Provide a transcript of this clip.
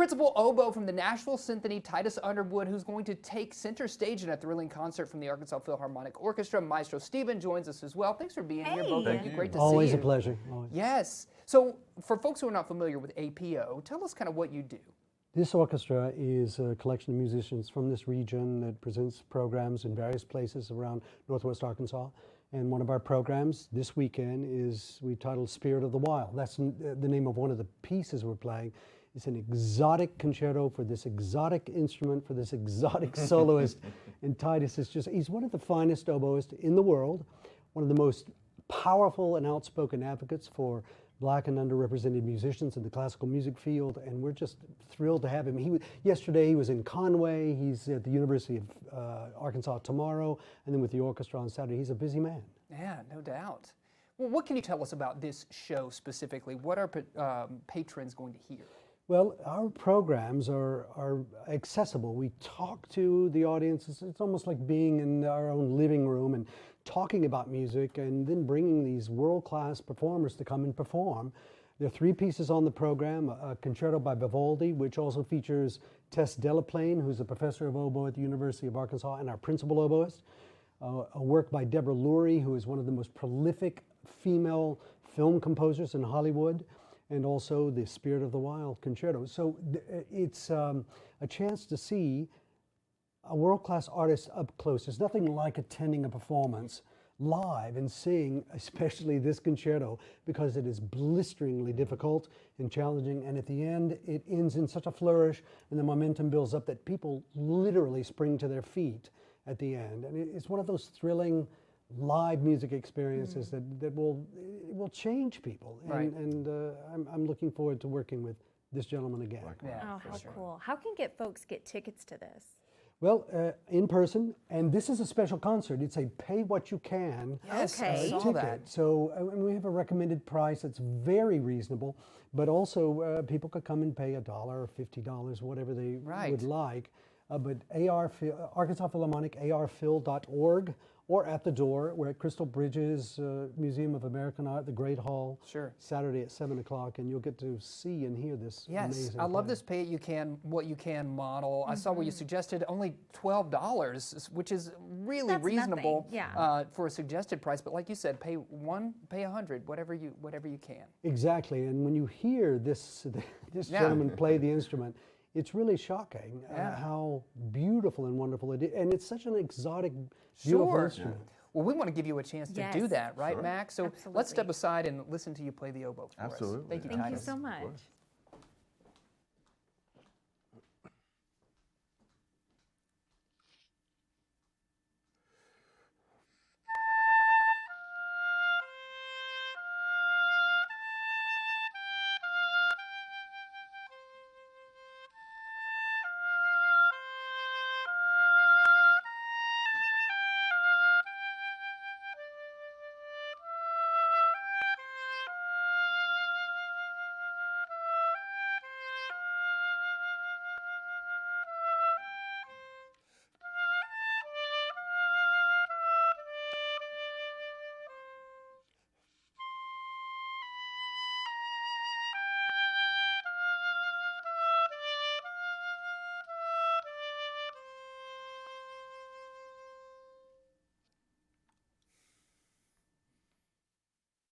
principal oboe from the Nashville Symphony, Titus Underwood, who's going to take center stage in a thrilling concert from the Arkansas Philharmonic Orchestra. Maestro Stephen joins us as well. Thanks for being here, both of you. Great to see you. Always a pleasure. Always. Yes. So for folks who are not familiar with APO, tell us kind of what you do. This orchestra is a collection of musicians from this region that presents programs in various places around Northwest Arkansas. And one of our programs this weekend is we titled Spirit of the Wild. That's the name of one of the pieces we're playing. It's an exotic concerto for this exotic instrument, for this exotic soloist. And Titus is he's one of the finest oboists in the world, one of the most powerful and outspoken advocates for Black and underrepresented musicians in the classical music field, and we're just thrilled to have him. Yesterday he was in Conway, he's at the University of Arkansas tomorrow, and then with the orchestra on Saturday. He's a busy man. Yeah, no doubt. Well, what can you tell us about this show specifically? What are patrons going to hear? Well, our programs are accessible. We talk to the audience. It's almost like being in our own living room and talking about music, and then bringing these world-class performers to come and perform. There are 3 pieces on the program: a concerto by Vivaldi, which also features Tess Delaplane, who's a professor of oboe at the University of Arkansas and our principal oboist; a work by Deborah Lurie, who is one of the most prolific female film composers in Hollywood; and also the Spirit of the Wild concerto. So it's a chance to see a world-class artist up close. There's nothing like attending a performance live and seeing, especially this concerto, because it is blisteringly difficult and challenging, and at the end it ends in such a flourish and the momentum builds up that people literally spring to their feet at the end. And it's one of those thrilling live music experiences that will change people. And I'm looking forward to working with this gentleman again. Yeah, oh, how cool. How can folks get tickets to this? Well, in person, and this is a special concert. It's a pay what you can ticket. So we have a recommended price that's very reasonable, but also people could come and pay $1 or $50, whatever they would like. But Arkansas Philharmonic, arphil.org, or at the door. We're at Crystal Bridges Museum of American Art, the Great Hall, Saturday at 7 o'clock, and you'll get to see and hear this amazing I love this pay what you can model. I saw where you suggested only $12, which is really reasonable for a suggested price, but like you said, pay $100, whatever you can. Exactly, and when you hear this gentleman play the instrument, it's really shocking how beautiful and wonderful it is. And it's such an exotic, beautiful instrument. Well, we want to give you a chance to do that, right, Max? So let's step aside and listen to you play the oboe for us. Thank you so much.